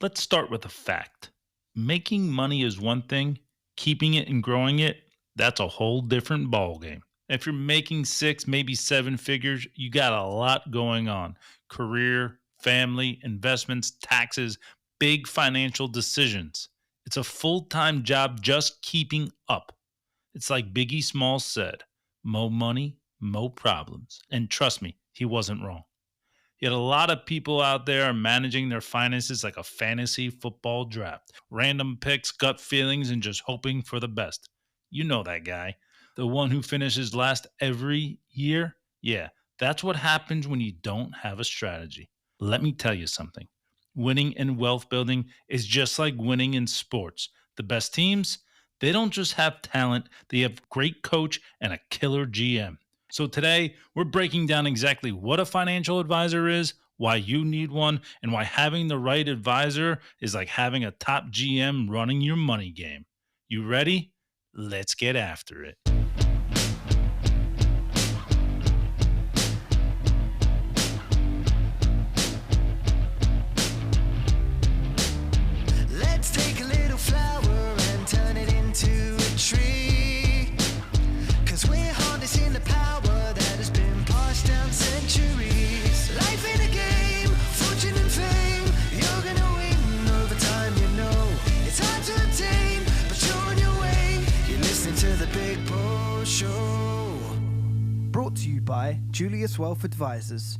Let's start with a fact. Making money is one thing, keeping it and growing it, that's a whole different ballgame. If you're making six, maybe seven figures, you got a lot going on: career, family, investments, taxes, big financial decisions. It's a full time job just keeping up. It's like Biggie Smalls said: mo money, mo problems. And trust me, he wasn't wrong. Yet a lot of people out there are managing their finances like a fantasy football draft. Random picks, gut feelings, and just hoping for the best. You know that guy. The one who finishes last every year? Yeah, that's what happens when you don't have a strategy. Let me tell you something. Winning in wealth building is just like winning in sports. The best teams, they don't just have talent, they have great coach and a killer GM. So today, we're breaking down exactly what a financial advisor is, why you need one, and why having the right advisor is like having a top GM running your money game. You ready? Let's get after it. Let's take a little flower and turn it into a tree. 'Cause we're harnessing the power that has been passed down centuries. Life in a game, fortune and fame. You're gonna win over time, you know. It's hard to obtain, but you're on your way. You're listening to the Big Paul Show. Brought to you by Julius Wealth Advisors.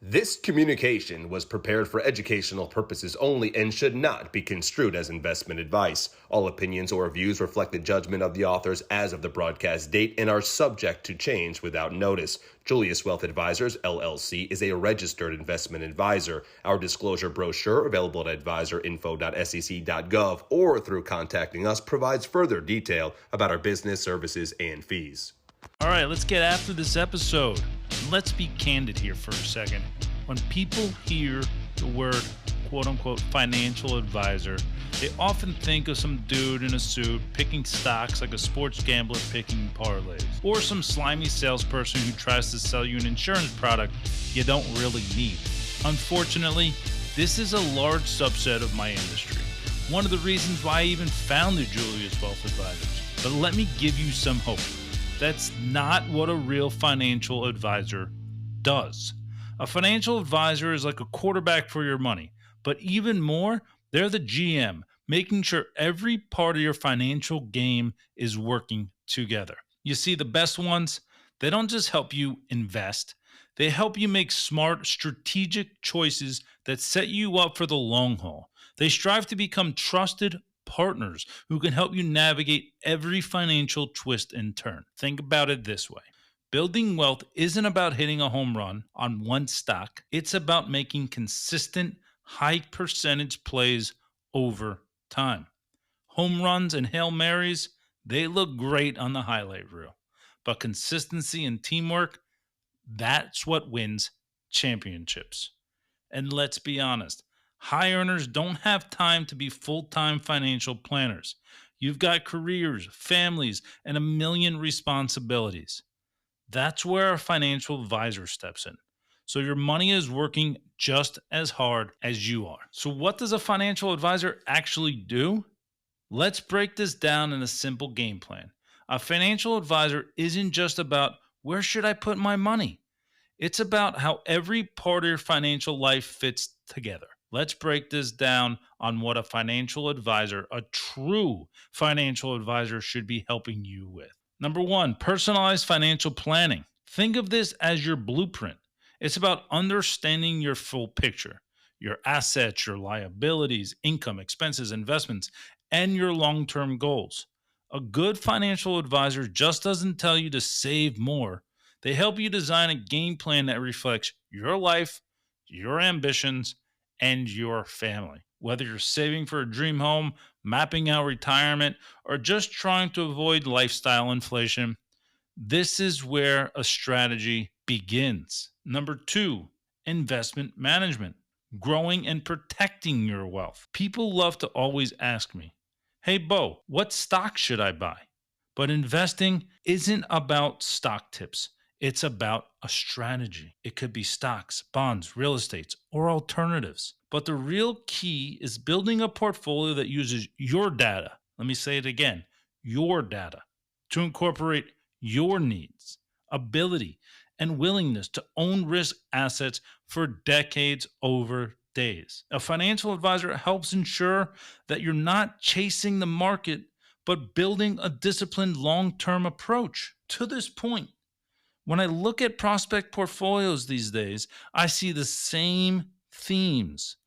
This communication was prepared for educational purposes only and should not be construed as investment advice. All opinions or views reflect the judgment of the authors as of the broadcast date and are subject to change without notice. Julius Wealth Advisors, LLC, is a registered investment advisor. Our disclosure brochure, available at advisorinfo.sec.gov or through contacting us, provides further detail about our business, services, and fees. All right, let's get after this episode. Let's be candid here for a second. When people hear the word quote unquote financial advisor, they often think of some dude in a suit picking stocks like a sports gambler picking parlays, or some slimy salesperson who tries to sell you an insurance product you don't really need. Unfortunately, this is a large subset of my industry. One of the reasons why I even founded Julius Wealth Advisors. But let me give you some hope. That's not what a real financial advisor does. A financial advisor is like a quarterback for your money, but even more, they're the GM, making sure every part of your financial game is working together. You see, the best ones, they don't just help you invest, they help you make smart, strategic choices that set you up for the long haul. They strive to become trusted partners who can help you navigate every financial twist and turn. Think about it this way. Building wealth isn't about hitting a home run on one stock. It's about making consistent, high percentage plays over time. Home runs and Hail Marys, they look great on the highlight reel. But consistency and teamwork, that's what wins championships. And let's be honest, high earners don't have time to be full-time financial planners. You've got careers, families, and a million responsibilities. That's where a financial advisor steps in. So your money is working just as hard as you are. So what does a financial advisor actually do? Let's break this down in a simple game plan. A financial advisor isn't just about where should I put my money? It's about how every part of your financial life fits together. Let's break this down on what a financial advisor, a true financial advisor, should be helping you with. Number one, personalized financial planning. Think of this as your blueprint. It's about understanding your full picture, your assets, your liabilities, income, expenses, investments, and your long-term goals. A good financial advisor just doesn't tell you to save more. They help you design a game plan that reflects your life, your ambitions, and your family. Whether you're saving for a dream home, mapping out retirement, or just trying to avoid lifestyle inflation, this is where a strategy begins. Number two, investment management, growing and protecting your wealth. People love to always ask me, hey, Bo, what stock should I buy? But investing isn't about stock tips. It's about a strategy. It could be stocks, bonds, real estate, or alternatives. But the real key is building a portfolio that uses your data. Let me say it again, your data, to incorporate your needs, ability, and willingness to own risk assets for decades over days. A financial advisor helps ensure that you're not chasing the market, but building a disciplined long-term approach. To this point, when I look at prospect portfolios these days, I see the same themes.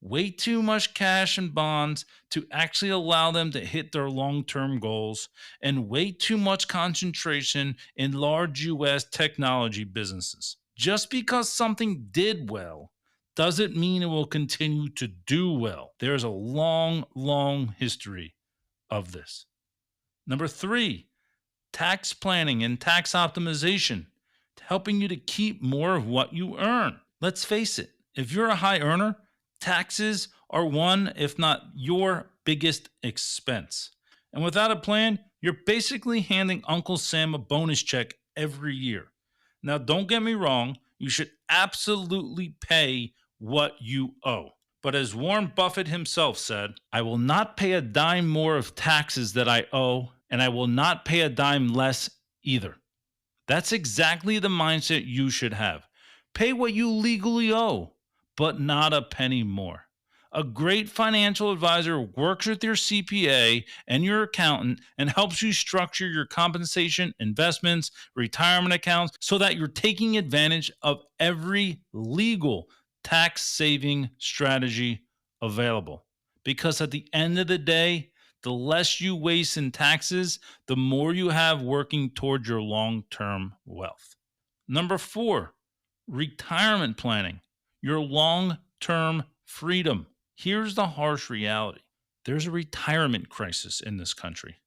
Way too much cash and bonds to actually allow them to hit their long-term goals, and way too much concentration in large US technology businesses. Just because something did well doesn't mean it will continue to do well. There's a long history of this. Number 3, tax planning and tax optimization, helping you to keep more of what you earn. Let's face it, if you're a high earner, taxes are one, if not your biggest expense. And without a plan, you're basically handing Uncle Sam a bonus check every year. Now, don't get me wrong, you should absolutely pay what you owe. But as Warren Buffett himself said, I will not pay a dime more of taxes that I owe, and I will not pay a dime less either. That's exactly the mindset you should have. Pay what you legally owe, but not a penny more. A great financial advisor works with your CPA and your accountant and helps you structure your compensation, investments, retirement accounts so that you're taking advantage of every legal tax-saving strategy available. Because at the end of the day, the less you waste in taxes, the more you have working toward your long-term wealth. Number 4, retirement planning. Your long-term freedom. Here's the harsh reality. There's a retirement crisis in this country.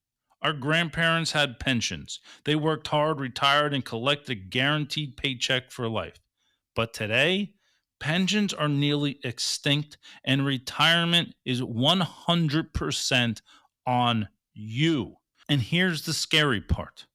Our grandparents had pensions. They worked hard, retired, and collected a guaranteed paycheck for life. But today, pensions are nearly extinct, and retirement is 100% on you. And here's the scary part.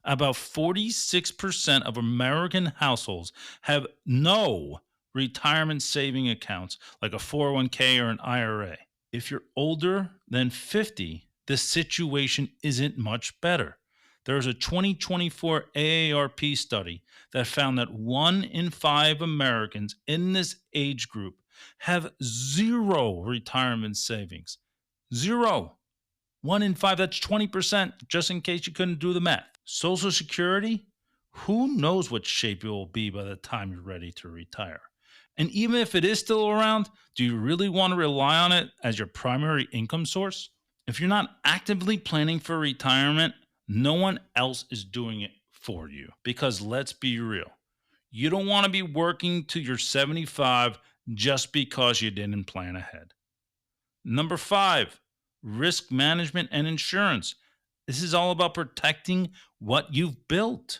About 46% of American households have no retirement saving accounts like a 401k or an IRA. If you're older than 50, the situation isn't much better. There's a 2024 AARP study that found that 1 in 5 Americans in this age group have zero retirement savings. Zero. 1 in 5, that's 20%, just in case you couldn't do the math. Social Security, who knows what shape it will be by the time you're ready to retire. And even if it is still around, do you really want to rely on it as your primary income source? If you're not actively planning for retirement, no one else is doing it for you. Because let's be real, you don't want to be working till you're 75 just because you didn't plan ahead. Number 5, risk management and insurance. This is all about protecting what you've built.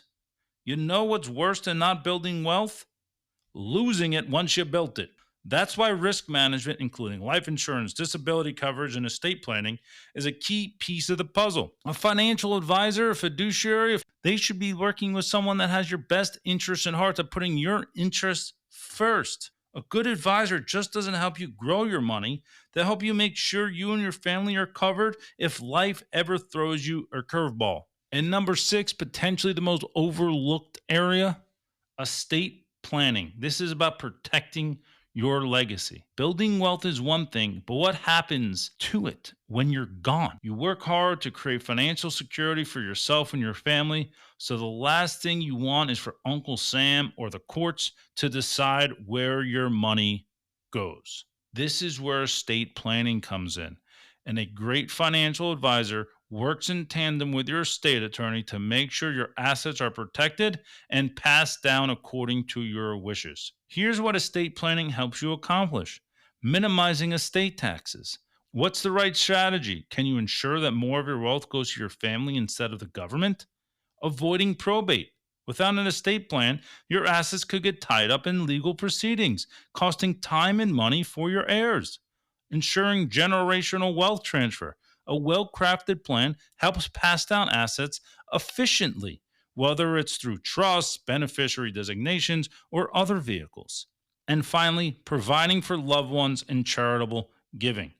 You know what's worse than not building wealth? Losing it once you built it. That's why risk management, including life insurance, disability coverage, and estate planning, is a key piece of the puzzle. A financial advisor, a fiduciary, they should be working with someone that has your best interests in heart, of putting your interests first. A good advisor just doesn't help you grow your money. They help you make sure you and your family are covered if life ever throws you a curveball. And number 6, potentially the most overlooked area, estate planning. This is about protecting your legacy. Building wealth is one thing, but what happens to it when you're gone? You work hard to create financial security for yourself and your family, so the last thing you want is for Uncle Sam or the courts to decide where your money goes. This is where estate planning comes in, and a great financial advisor works in tandem with your estate attorney to make sure your assets are protected and passed down according to your wishes. Here's what estate planning helps you accomplish: minimizing estate taxes. What's the right strategy? Can you ensure that more of your wealth goes to your family instead of the government? Avoiding probate. Without an estate plan, your assets could get tied up in legal proceedings, costing time and money for your heirs. Ensuring generational wealth transfer. A well-crafted plan helps pass down assets efficiently whether it's through trusts, beneficiary designations, or other vehicles. And finally, providing for loved ones and charitable giving.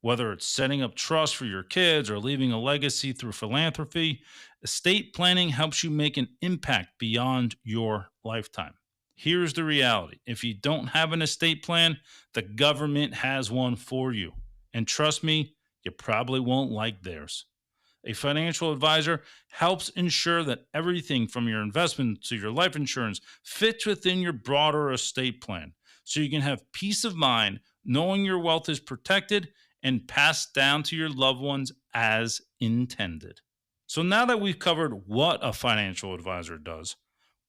Whether it's setting up trusts for your kids or leaving a legacy through philanthropy, estate planning helps you make an impact beyond your lifetime. Here's the reality. If you don't have an estate plan, the government has one for you. And trust me, you probably won't like theirs. A financial advisor helps ensure that everything from your investment to your life insurance fits within your broader estate plan, so you can have peace of mind knowing your wealth is protected and passed down to your loved ones as intended. So now that we've covered what a financial advisor does,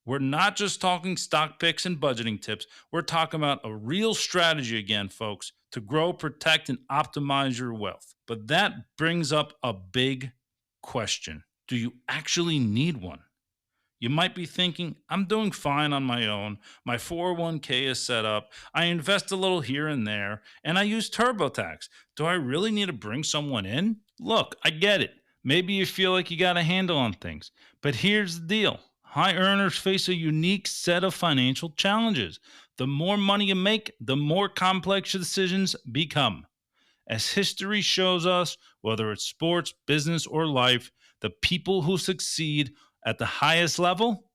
we're not just talking stock picks and budgeting tips. We're talking about a real strategy again, folks, to grow, protect, and optimize your wealth. But that brings up a big question. Do you actually need one? You might be thinking, I'm doing fine on my own. My 401k is set up. I invest a little here and there, and I use TurboTax. Do I really need to bring someone in? Look, I get it. Maybe you feel like you got a handle on things. But here's the deal. High earners face a unique set of financial challenges. The more money you make, the more complex your decisions become. As history shows us, whether it's sports, business, or life, the people who succeed at the highest level,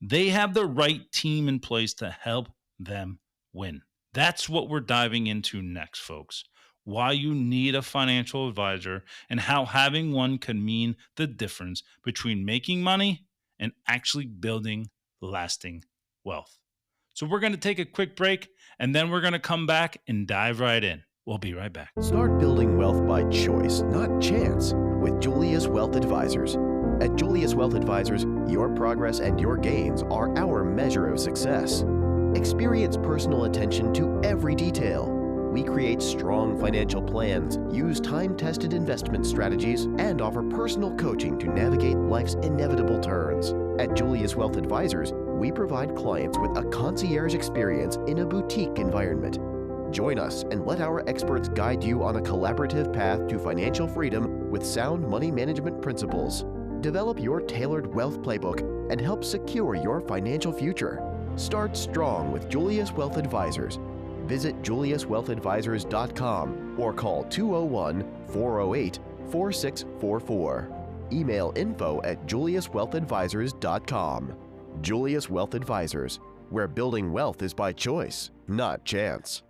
they have the right team in place to help them win. That's what we're diving into next, folks. Why you need a financial advisor and how having one can mean the difference between making money and actually building lasting wealth. So we're going to take a quick break, and then we're going to come back and dive right in. We'll be right back. Start building wealth by choice, not chance, with Julius Wealth Advisors. At Julius Wealth Advisors, your progress and your gains are our measure of success. Experience personal attention to every detail. We create strong financial plans, use time-tested investment strategies, and offer personal coaching to navigate life's inevitable turns. At Julius Wealth Advisors, we provide clients with a concierge experience in a boutique environment. Join us and let our experts guide you on a collaborative path to financial freedom with sound money management principles. Develop your tailored wealth playbook and help secure your financial future. Start strong with Julius Wealth Advisors. Visit juliuswealthadvisors.com or call 201-408-4644. Email info@juliuswealthadvisors.com. Julius Wealth Advisors, where building wealth is by choice, not chance.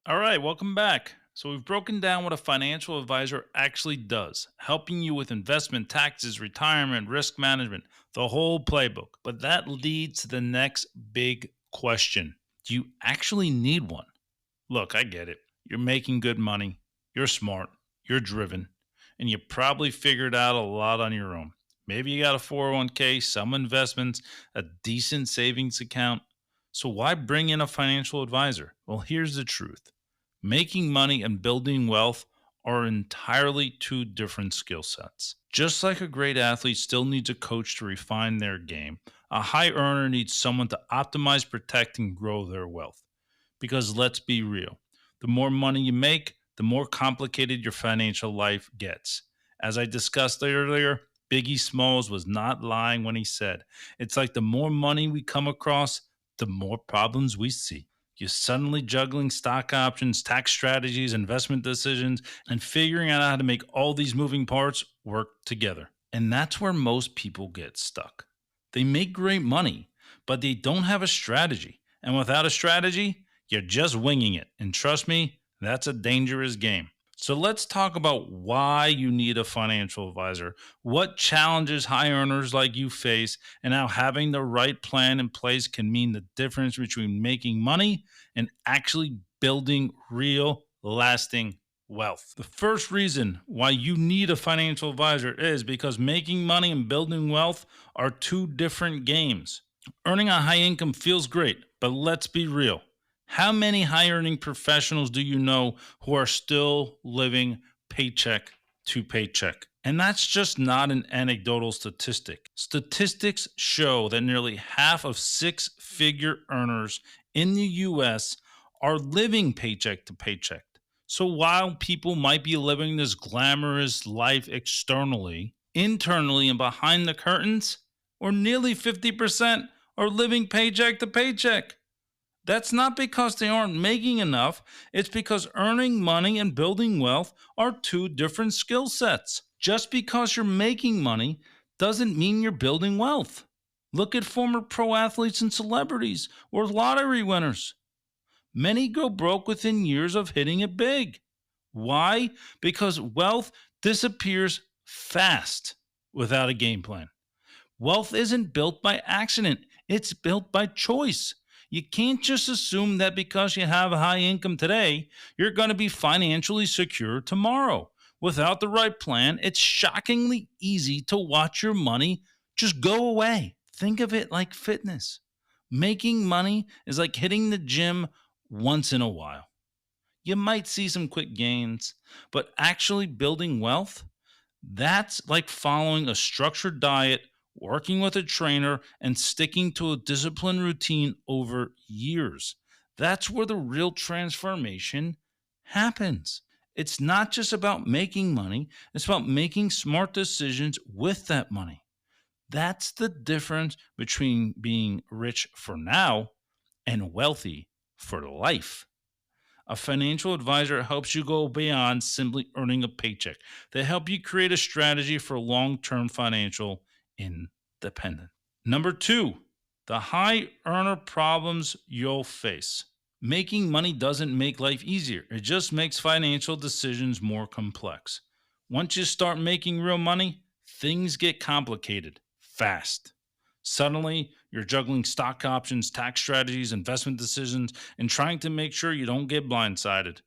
All right, welcome back. So we've broken down what a financial advisor actually does, helping you with investment, taxes, retirement, risk management, the whole playbook. But that leads to the next big question. Do you actually need one? Look, I get it. You're making good money. You're smart. You're driven. And you probably figured out a lot on your own. Maybe you got a 401k, some investments, a decent savings account. So why bring in a financial advisor? Well, here's the truth. Making money and building wealth are entirely two different skill sets. Just like a great athlete still needs a coach to refine their game, a high earner needs someone to optimize, protect, and grow their wealth. Because let's be real, the more money you make, the more complicated your financial life gets. As I discussed earlier, Biggie Smalls was not lying when he said, it's like the more money we come across, the more problems we see. You're suddenly juggling stock options, tax strategies, investment decisions, and figuring out how to make all these moving parts work together. And that's where most people get stuck. They make great money, but they don't have a strategy. And without a strategy, you're just winging it. And trust me, that's a dangerous game. So let's talk about why you need a financial advisor, what challenges high earners like you face, and how having the right plan in place can mean the difference between making money and actually building real, lasting wealth. The first reason why you need a financial advisor is because making money and building wealth are two different games. Earning a high income feels great, but let's be real. How many high-earning professionals do you know who are still living paycheck to paycheck? And that's just not an anecdotal statistic. Statistics show that nearly half of six-figure earners in the U.S. are living paycheck to paycheck. So while people might be living this glamorous life externally, internally and behind the curtains, or nearly 50% are living paycheck to paycheck. That's not because they aren't making enough. It's because earning money and building wealth are two different skill sets. Just because you're making money doesn't mean you're building wealth. Look at former pro athletes and celebrities or lottery winners. Many go broke within years of hitting it big. Why? Because wealth disappears fast without a game plan. Wealth isn't built by accident, it's built by choice. You can't just assume that because you have a high income today, you're going to be financially secure tomorrow. Without the right plan, it's shockingly easy to watch your money just go away. Think of it like fitness. Making money is like hitting the gym once in a while. You might see some quick gains, but actually building wealth, that's like following a structured diet, working with a trainer, and sticking to a disciplined routine over years. That's where the real transformation happens. It's not just about making money, it's about making smart decisions with that money. That's the difference between being rich for now and wealthy for life. A financial advisor helps you go beyond simply earning a paycheck. They help you create a strategy for long-term financial independence. Number 2, the high earner problems you'll face. Making money doesn't make life easier. It just makes financial decisions more complex. Once you start making real money, things get complicated fast. Suddenly, you're juggling stock options, tax strategies, investment decisions, and trying to make sure you don't get blindsided.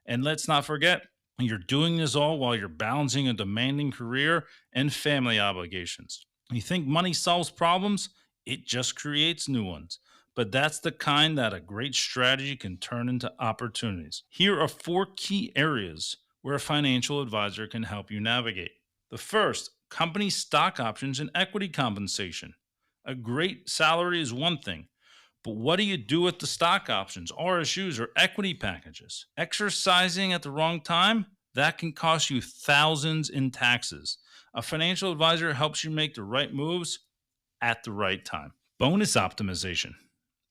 And let's not forget, you're doing this all while you're balancing a demanding career and family obligations. You think money solves problems? It just creates new ones. But that's the kind that a great strategy can turn into opportunities. Here are 4 key areas where a financial advisor can help you navigate. The first, company stock options and equity compensation. A great salary is one thing, but what do you do with the stock options, RSUs, or equity packages? Exercising at the wrong time? That can cost you thousands in taxes. A financial advisor helps you make the right moves at the right time. Bonus optimization.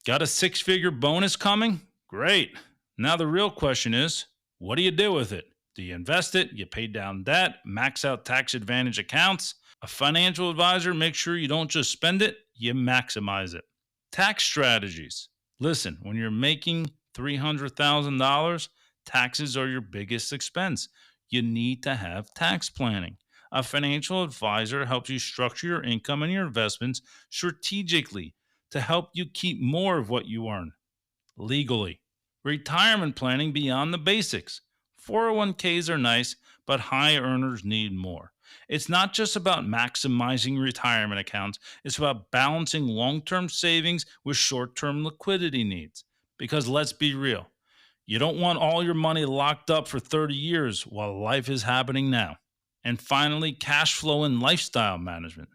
Got a 6-figure bonus coming? Great. Now the real question is, what do you do with it? Do you invest it? You pay down debt? Max out tax advantage accounts? A financial advisor makes sure you don't just spend it, you maximize it. Tax strategies. Listen, when you're making $300,000, taxes are your biggest expense. You need to have tax planning. A financial advisor helps you structure your income and your investments strategically to help you keep more of what you earn legally. Retirement planning beyond the basics. 401ks are nice, but high earners need more. It's not just about maximizing retirement accounts. It's about balancing long-term savings with short-term liquidity needs. Because let's be real, you don't want all your money locked up for 30 years while life is happening now. And finally, cash flow and lifestyle management.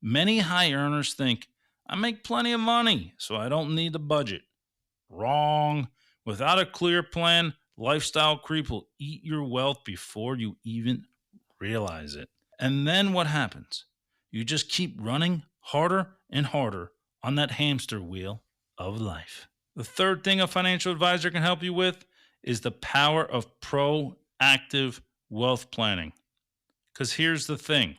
Many high earners think, I make plenty of money, so I don't need a budget. Wrong. Without a clear plan, lifestyle creep will eat your wealth before you even realize it. And then what happens? You just keep running harder and harder on that hamster wheel of life. The third thing a financial advisor can help you with is the power of proactive wealth planning. Because here's the thing.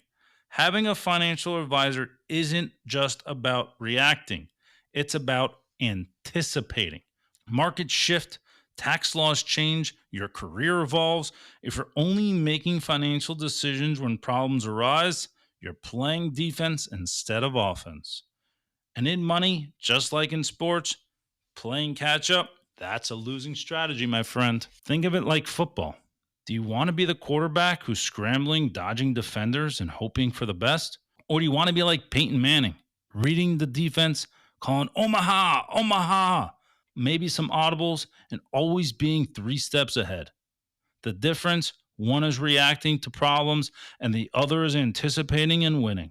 Having a financial advisor isn't just about reacting. It's about anticipating. Markets shift, tax laws change, your career evolves. If you're only making financial decisions when problems arise, you're playing defense instead of offense. And in money, just like in sports, playing catch up, that's a losing strategy, my friend. Think of it like football. Do you want to be the quarterback who's scrambling, dodging defenders, and hoping for the best? Or do you want to be like Peyton Manning, reading the defense, calling Omaha, Omaha, maybe some audibles, and always being 3 steps ahead? The difference, one is reacting to problems, and the other is anticipating and winning.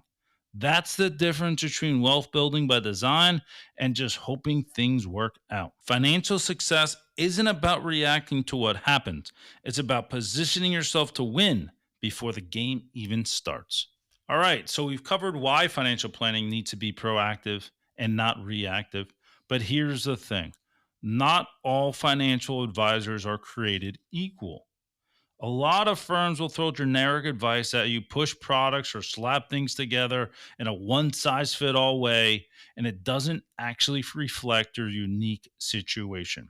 That's the difference between wealth building by design and just hoping things work out. Financial success isn't about reacting to what happens. It's about positioning yourself to win before the game even starts. All right, so we've covered why financial planning needs to be proactive and not reactive. But here's the thing, not all financial advisors are created equal. A lot of firms will throw generic advice at you, push products, or slap things together in a one size fit all way, and it doesn't actually reflect your unique situation.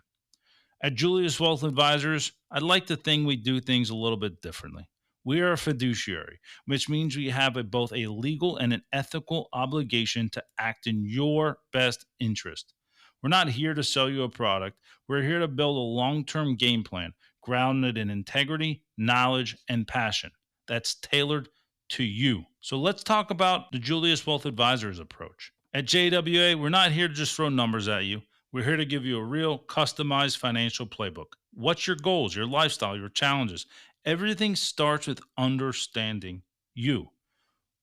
At Julius Wealth Advisors, I'd like to think we do things a little bit differently. We are a fiduciary, which means we have both a legal and an ethical obligation to act in your best interest. We're not here to sell you a product. We're here to build a long term game plan grounded in integrity, knowledge, and passion that's tailored to you. So let's talk about the Julius Wealth Advisors approach. At JWA, we're not here to just throw numbers at you. We're here to give you a real customized financial playbook. What's your goals, your lifestyle, your challenges? Everything starts with understanding you.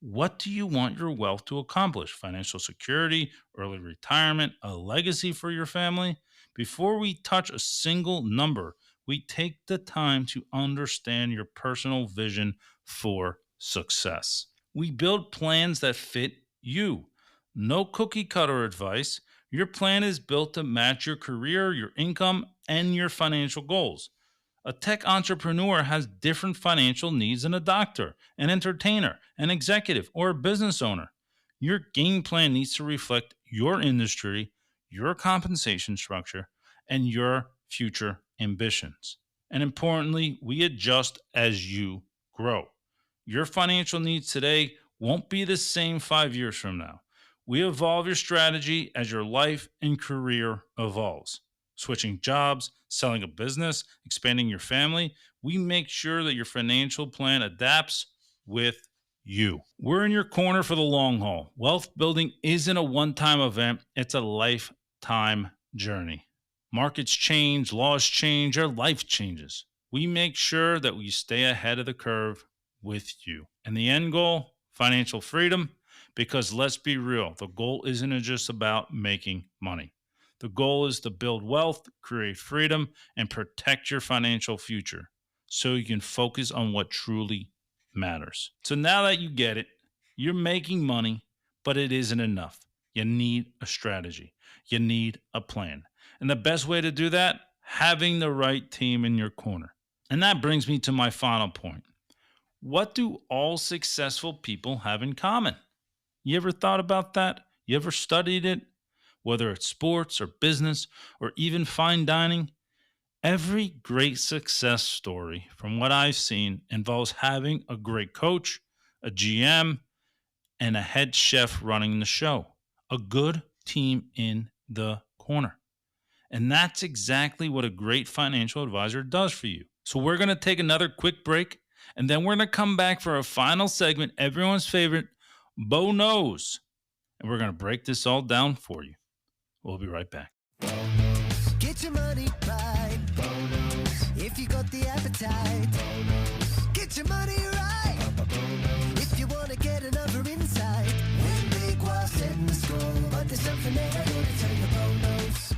What do you want your wealth to accomplish? Financial security, early retirement, a legacy for your family? Before we touch a single number, we take the time to understand your personal vision for success. We build plans that fit you. No cookie cutter advice. Your plan is built to match your career, your income, and your financial goals. A tech entrepreneur has different financial needs than a doctor, an entertainer, an executive, or a business owner. Your game plan needs to reflect your industry, your compensation structure, and your future ambitions. And importantly, we adjust as you grow. Your financial needs today won't be the same 5 years from now. We evolve your strategy as your life and career evolves. Switching jobs, selling a business, expanding your family, we make sure that your financial plan adapts with you. We're in your corner for the long haul. Wealth building isn't a one-time event, it's a lifetime journey. Markets change, laws change, our life changes. We make sure that we stay ahead of the curve with you. And the end goal, financial freedom, because let's be real, the goal isn't just about making money. The goal is to build wealth, create freedom, and protect your financial future so you can focus on what truly matters. So now that you get it, you're making money, but it isn't enough. You need a strategy. You need a plan. And the best way to do that, having the right team in your corner. And that brings me to my final point. What do all successful people have in common? You ever thought about that? You ever studied it? Whether it's sports or business or even fine dining, every great success story, from what I've seen, involves having a great coach, a GM, and a head chef running the show. A good team in the corner. And that's exactly what a great financial advisor does for you. So we're going to take another quick break, and then we're going to come back for a final segment, everyone's favorite, Bo Knows. And we're going to break this all down for you. We'll be right back. Get your money right. If you got the appetite. Get your money right. If you want to get another insight. Win big while setting the score. But there's something that I gotta tell you, Bo knows.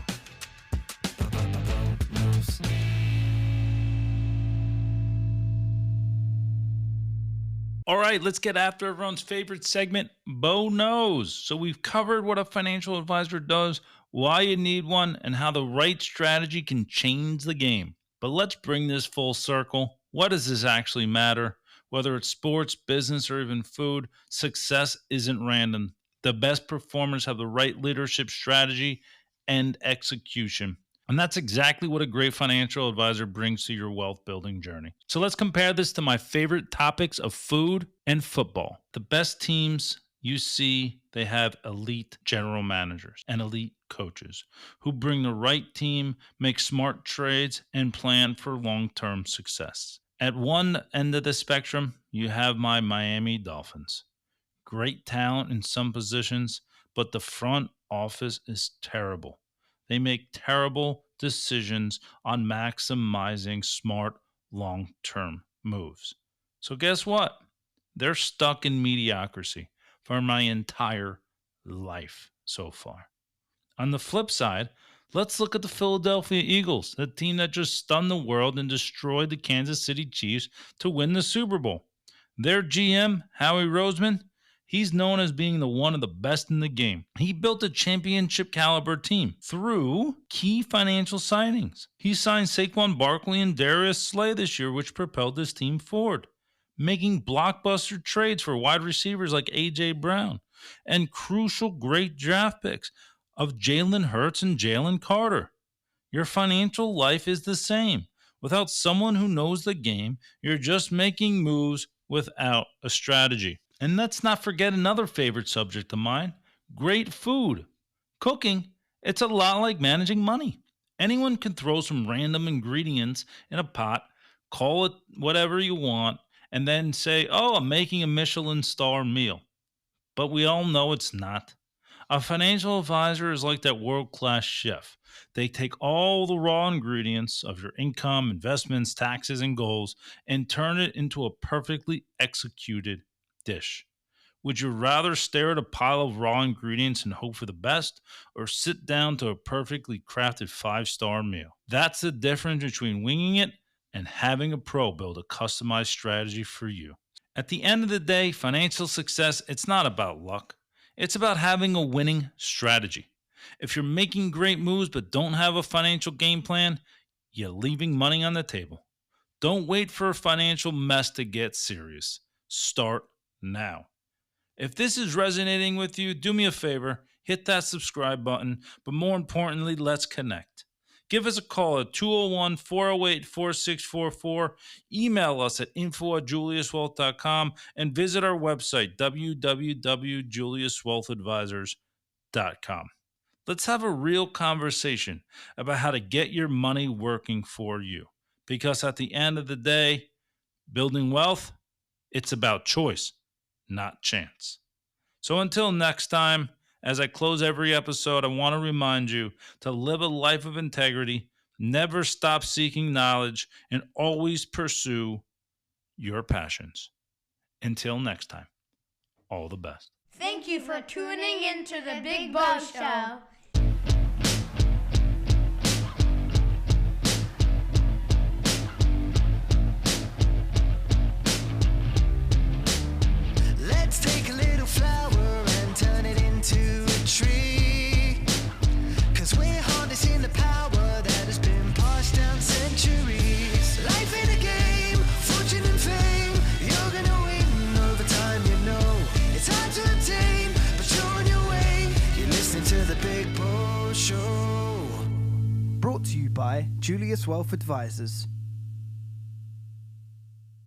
All right, let's get after everyone's favorite segment, Bo Knows. So we've covered what a financial advisor does, why you need one, and how the right strategy can change the game. But let's bring this full circle. What does this actually matter? Whether it's sports, business, or even food, success isn't random. The best performers have the right leadership strategy and execution. And that's exactly what a great financial advisor brings to your wealth building journey. So let's compare this to my favorite topics of food and football. The best teams you see, they have elite general managers and elite coaches who bring the right team, make smart trades, and plan for long-term success. At one end of the spectrum, you have my Miami Dolphins. Great talent in some positions, but the front office is terrible. They make terrible decisions on maximizing smart long-term moves. So guess what? They're stuck in mediocrity for my entire life so far. On the flip side, let's look at the Philadelphia Eagles, the team that just stunned the world and destroyed the Kansas City Chiefs to win the Super Bowl. Their GM, Howie Roseman, he's known as being one of the best in the game. He built a championship caliber team through key financial signings. He signed Saquon Barkley and Darius Slay this year, which propelled his team forward, making blockbuster trades for wide receivers like A.J. Brown and crucial great draft picks of Jalen Hurts and Jalen Carter. Your financial life is the same. Without someone who knows the game, you're just making moves without a strategy. And let's not forget another favorite subject of mine, great food. Cooking, it's a lot like managing money. Anyone can throw some random ingredients in a pot, call it whatever you want, and then say, oh, I'm making a Michelin star meal. But we all know it's not. A financial advisor is like that world-class chef. They take all the raw ingredients of your income, investments, taxes, and goals and turn it into a perfectly executed dish. Would you rather stare at a pile of raw ingredients and hope for the best, or sit down to a perfectly crafted 5-star meal? That's the difference between winging it and having a pro build a customized strategy for you. At the end of the day, financial success, it's not about luck. It's about having a winning strategy. If you're making great moves but don't have a financial game plan, you're leaving money on the table. Don't wait for a financial mess to get serious. Start now. If this is resonating with you, do me a favor, hit that subscribe button, but more importantly, let's connect. Give us a call at 201-408-4644, email us at info@juliuswealth.com, and visit our website, www.juliuswealthadvisors.com. Let's have a real conversation about how to get your money working for you. Because at the end of the day, building wealth, it's about choice, not chance. So until next time, as I close every episode, I want to remind you to live a life of integrity, never stop seeking knowledge, and always pursue your passions. Until next time, all the best. Thank you for tuning in to the Big Boss Show. Let's take a little flower and turn it into a tree. 'Cause we're harnessing the power that has been passed down centuries. Life in a game, fortune and fame. You're gonna win over time, you know. It's hard to attain, but you're on your way. You're listening to the Big Boss Show. Brought to you by Julius Wealth Advisors.